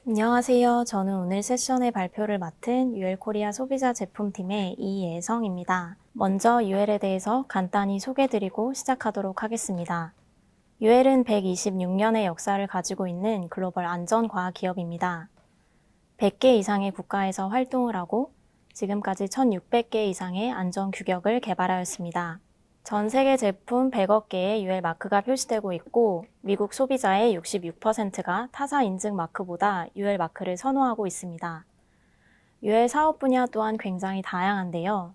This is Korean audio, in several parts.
안녕하세요. 저는 오늘 세션의 발표를 맡은 UL코리아 소비자 제품팀의 이예성입니다. 먼저 UL에 대해서 간단히 소개드리고 시작하도록 하겠습니다. UL은 126년의 역사를 가지고 있는 글로벌 안전과학 기업입니다. 100개 이상의 국가에서 활동을 하고 지금까지 1,600개 이상의 안전 규격을 개발하였습니다. 전 세계 제품 100억 개의 UL 마크가 표시되고 있고 미국 소비자의 66%가 타사 인증 마크보다 UL 마크를 선호하고 있습니다. UL 사업 분야 또한 굉장히 다양한데요.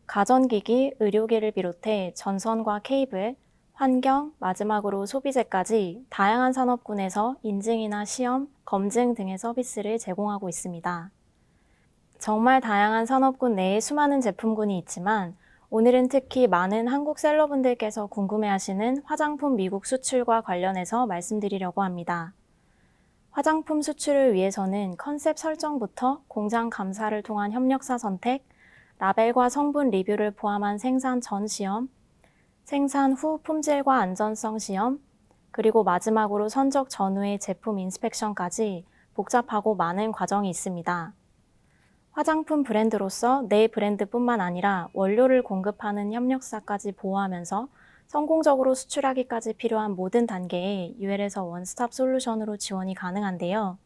가전기기, 의료기를 비롯해 전선과 케이블, 환경, 마지막으로 소비재까지 다양한 산업군에서 인증이나 시험, 검증 등의 서비스를 제공하고 있습니다. 정말 다양한 산업군 내에 수많은 제품군이 있지만 오늘은 특히 많은 한국 셀러분들께서 궁금해하시는 화장품 미국 수출과 관련해서 말씀드리려고 합니다. 화장품 수출을 위해서는 컨셉 설정부터 공장 감사를 통한 협력사 선택, 라벨과 성분 리뷰를 포함한 생산 전 시험, 생산 후 품질과 안전성 시험, 그리고 마지막으로 선적 전후의 제품 인스펙션까지 복잡하고 많은 과정이 있습니다. 화장품 브랜드로서 내 브랜드뿐만 아니라 원료를 공급하는 협력사까지 보호하면서 성공적으로 수출하기까지 필요한 모든 단계에 UL에서 원스톱 솔루션으로 지원이 가능한데요.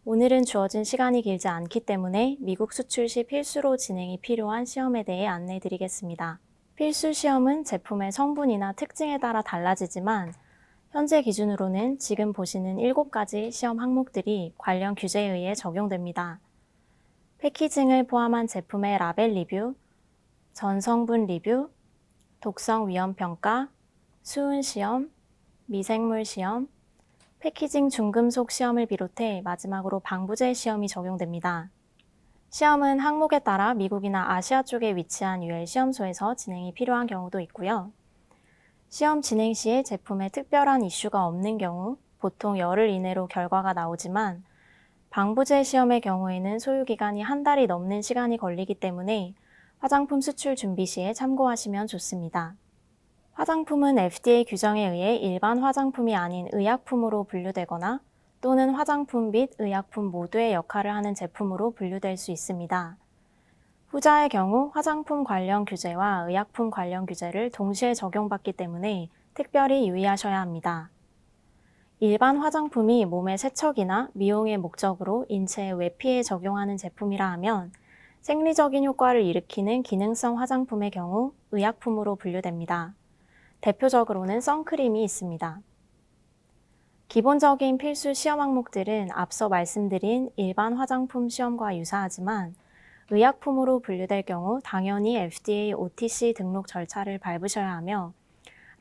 오늘은 주어진 시간이 길지 않기 때문에 미국 수출 시 필수로 진행이 필요한 시험에 대해 안내해드리겠습니다. 필수 시험은 제품의 성분이나 특징에 따라 달라지지만 현재 기준으로는 지금 보시는 7가지 시험 항목들이 관련 규제에 의해 적용됩니다. 패키징을 포함한 제품의 라벨 리뷰, 전성분 리뷰, 독성 위험 평가, 수은 시험, 미생물 시험, 패키징 중금속 시험을 비롯해 마지막으로 방부제 시험이 적용됩니다. 시험은 항목에 따라 미국이나 아시아 쪽에 위치한 UL 시험소에서 진행이 필요한 경우도 있고요. 시험 진행 시에 제품에 특별한 이슈가 없는 경우 보통 열흘 이내로 결과가 나오지만 방부제 시험의 경우에는 소요기간이 한 달이 넘는 시간이 걸리기 때문에 화장품 수출 준비 시에 참고하시면 좋습니다. 화장품은 FDA 규정에 의해 일반 화장품이 아닌 의약품으로 분류되거나 또는 화장품 및 의약품 모두의 역할을 하는 제품으로 분류될 수 있습니다. 후자의 경우 화장품 관련 규제와 의약품 관련 규제를 동시에 적용받기 때문에 특별히 유의하셔야 합니다. 일반 화장품이 몸의 세척이나 미용의 목적으로 인체에 외피에 적용하는 제품이라 하면 생리적인 효과를 일으키는 기능성 화장품의 경우 의약품으로 분류됩니다. 대표적으로는 선크림이 있습니다. 기본적인 필수 시험 항목들은 앞서 말씀드린 일반 화장품 시험과 유사하지만 의약품으로 분류될 경우 당연히 FDA OTC 등록 절차를 밟으셔야 하며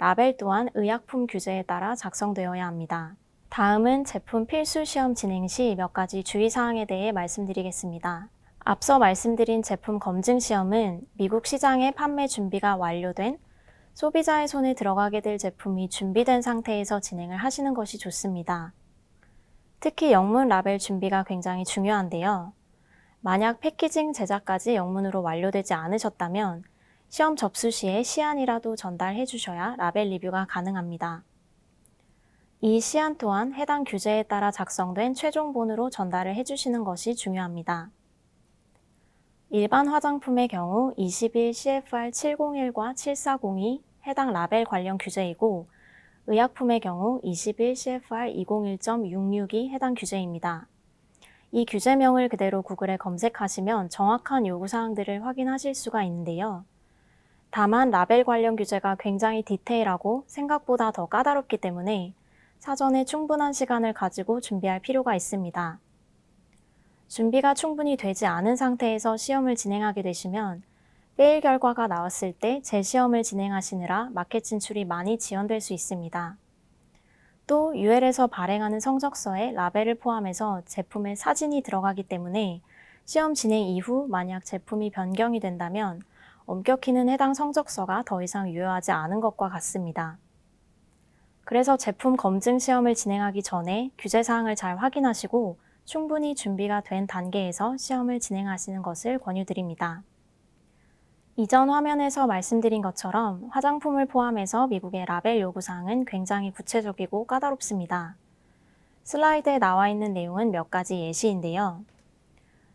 라벨 또한 의약품 규제에 따라 작성되어야 합니다. 다음은 제품 필수 시험 진행 시 몇 가지 주의사항에 대해 말씀드리겠습니다. 앞서 말씀드린 제품 검증 시험은 미국 시장의 판매 준비가 완료된 소비자의 손에 들어가게 될 제품이 준비된 상태에서 진행을 하시는 것이 좋습니다. 특히 영문 라벨 준비가 굉장히 중요한데요. 만약 패키징 제작까지 영문으로 완료되지 않으셨다면 시험 접수 시에 시안이라도 전달해 주셔야 라벨 리뷰가 가능합니다. 이 시안 또한 해당 규제에 따라 작성된 최종본으로 전달을 해주시는 것이 중요합니다. 일반 화장품의 경우 21 CFR 701과 740이 해당 라벨 관련 규제이고 의약품의 경우 21 CFR 201.662이 해당 규제입니다. 이 규제명을 그대로 구글에 검색하시면 정확한 요구사항들을 확인하실 수가 있는데요. 다만 라벨 관련 규제가 굉장히 디테일하고 생각보다 더 까다롭기 때문에 사전에 충분한 시간을 가지고 준비할 필요가 있습니다. 준비가 충분히 되지 않은 상태에서 시험을 진행하게 되시면 페일 결과가 나왔을 때 재시험을 진행하시느라 마켓 진출이 많이 지연될 수 있습니다. 또 UL에서 발행하는 성적서에 라벨을 포함해서 제품의 사진이 들어가기 때문에 시험 진행 이후 만약 제품이 변경이 된다면 엄격히는 해당 성적서가 더 이상 유효하지 않은 것과 같습니다. 그래서 제품 검증 시험을 진행하기 전에 규제사항을 잘 확인하시고 충분히 준비가 된 단계에서 시험을 진행하시는 것을 권유드립니다. 이전 화면에서 말씀드린 것처럼 화장품을 포함해서 미국의 라벨 요구사항은 굉장히 구체적이고 까다롭습니다. 슬라이드에 나와 있는 내용은 몇 가지 예시인데요.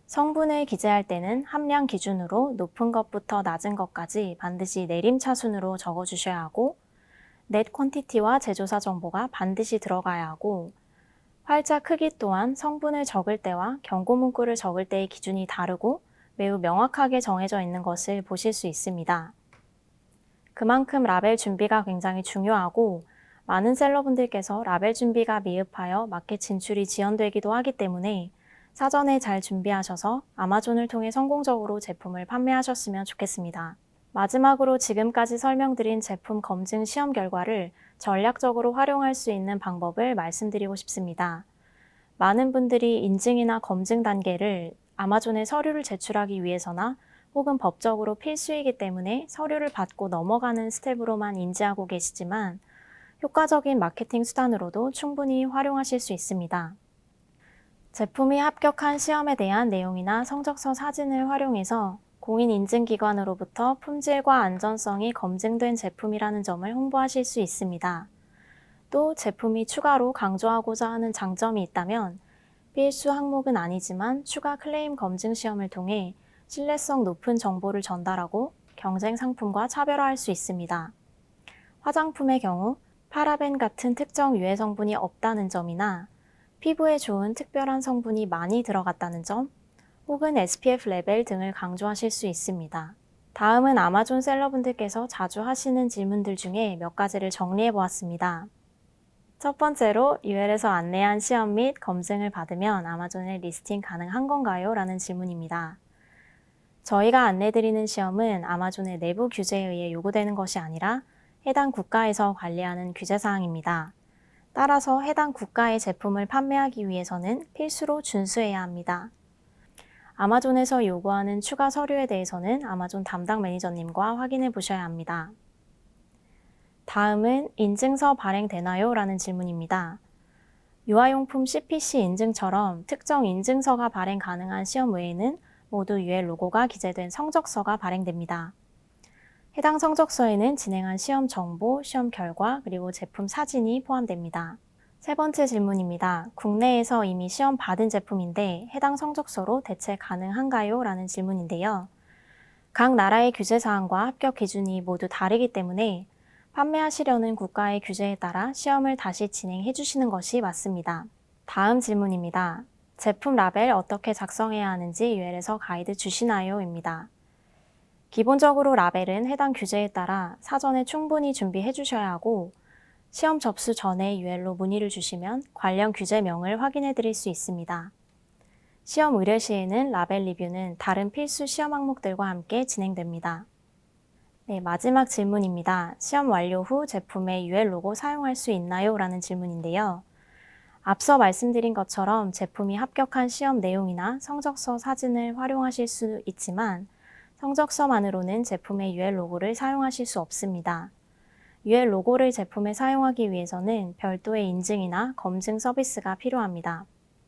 성분을 기재할 때는 함량 기준으로 높은 것부터 낮은 것까지 반드시 내림차순으로 적어주셔야 하고, 넷 퀀티티와 제조사 정보가 반드시 들어가야 하고, 활자 크기 또한 성분을 적을 때와 경고 문구를 적을 때의 기준이 다르고 매우 명확하게 정해져 있는 것을 보실 수 있습니다. 그만큼 라벨 준비가 굉장히 중요하고, 많은 셀러분들께서 라벨 준비가 미흡하여 마켓 진출이 지연되기도 하기 때문에 사전에 잘 준비하셔서 아마존을 통해 성공적으로 제품을 판매하셨으면 좋겠습니다. 마지막으로 지금까지 설명드린 제품 검증 시험 결과를 전략적으로 활용할 수 있는 방법을 말씀드리고 싶습니다. 많은 분들이 인증이나 검증 단계를 아마존에 서류를 제출하기 위해서나 혹은 법적으로 필수이기 때문에 서류를 받고 넘어가는 스텝으로만 인지하고 계시지만 효과적인 마케팅 수단으로도 충분히 활용하실 수 있습니다. 제품이 합격한 시험에 대한 내용이나 성적서 사진을 활용해서 공인인증기관으로부터 품질과 안전성이 검증된 제품이라는 점을 홍보하실 수 있습니다. 또 제품이 추가로 강조하고자 하는 장점이 있다면 필수 항목은 아니지만 추가 클레임 검증 시험을 통해 신뢰성 높은 정보를 전달하고 경쟁 상품과 차별화할 수 있습니다. 화장품의 경우 파라벤 같은 특정 유해 성분이 없다는 점이나 피부에 좋은 특별한 성분이 많이 들어갔다는 점, 혹은 SPF 레벨 등을 강조하실 수 있습니다. 다음은 아마존 셀러분들께서 자주 하시는 질문들 중에 몇 가지를 정리해 보았습니다. 첫 번째로 UL에서 안내한 시험 및 검증을 받으면 아마존에 리스팅 가능한 건가요? 라는 질문입니다. 저희가 안내드리는 시험은 아마존의 내부 규제에 의해 요구되는 것이 아니라 해당 국가에서 관리하는 규제사항입니다. 따라서 해당 국가의 제품을 판매하기 위해서는 필수로 준수해야 합니다. 아마존에서 요구하는 추가 서류에 대해서는 아마존 담당 매니저님과 확인해 보셔야 합니다. 다음은 인증서 발행되나요? 라는 질문입니다. 유아용품 CPC 인증처럼 특정 인증서가 발행 가능한 시험 외에는 모두 UL 로고가 기재된 성적서가 발행됩니다. 해당 성적서에는 진행한 시험 정보, 시험 결과, 그리고 제품 사진이 포함됩니다. 세 번째 질문입니다. 국내에서 이미 시험 받은 제품인데 해당 성적서로 대체 가능한가요? 라는 질문인데요. 각 나라의 규제사항과 합격 기준이 모두 다르기 때문에 판매하시려는 국가의 규제에 따라 시험을 다시 진행해 주시는 것이 맞습니다. 다음 질문입니다. 제품 라벨 어떻게 작성해야 하는지 UL에서 가이드 주시나요? 입니다. 기본적으로 라벨은 해당 규제에 따라 사전에 충분히 준비해 주셔야 하고 시험 접수 전에 UL로 문의를 주시면 관련 규제명을 확인해 드릴 수 있습니다. 시험 의뢰 시에는 라벨 리뷰는 다른 필수 시험 항목들과 함께 진행됩니다. 네, 마지막 질문입니다. 시험 완료 후 제품에 UL 로고 사용할 수 있나요? 라는 질문인데요. 앞서 말씀드린 것처럼 제품이 합격한 시험 내용이나 성적서 사진을 활용하실 수 있지만 성적서만으로는 제품의 UL 로고를 사용하실 수 없습니다. UL 로고를 제품에 사용하기 위해서는 별도의 인증이나 검증 서비스가 필요합니다.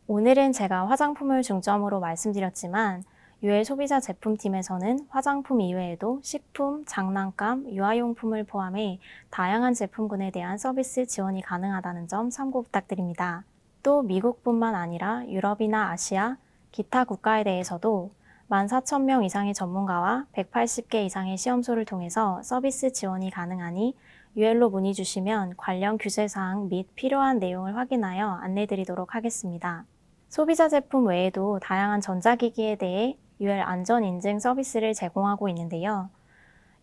오늘은 제가 화장품을 중점으로 말씀드렸지만 UL 소비자 제품팀에서는 화장품 이외에도 식품, 장난감, 유아용품을 포함해 다양한 제품군에 대한 서비스 지원이 가능하다는 점 참고 부탁드립니다. 또 미국뿐만 아니라 유럽이나 아시아, 기타 국가에 대해서도 14,000명 이상의 전문가와 180개 이상의 시험소를 통해서 서비스 지원이 가능하니 UL로 문의 주시면 관련 규제사항 및 필요한 내용을 확인하여 안내드리도록 하겠습니다. 소비자 제품 외에도 다양한 전자기기에 대해 UL 안전인증 서비스를 제공하고 있는데요.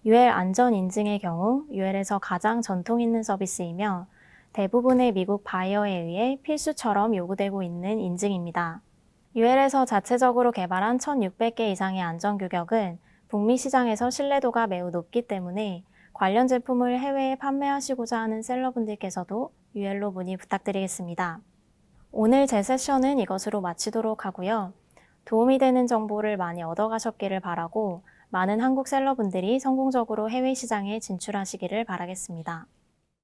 UL 안전인증의 경우 UL에서 가장 전통 있는 서비스이며 대부분의 미국 바이어에 의해 필수처럼 요구되고 있는 인증입니다. UL에서 자체적으로 개발한 1,600개 이상의 안전규격은 북미 시장에서 신뢰도가 매우 높기 때문에 관련 제품을 해외에 판매하시고자 하는 셀러분들께서도 UL로 문의 부탁드리겠습니다. 오늘 제 세션은 이것으로 마치도록 하고요. 도움이 되는 정보를 많이 얻어가셨기를 바라고 많은 한국 셀러분들이 성공적으로 해외 시장에 진출하시기를 바라겠습니다.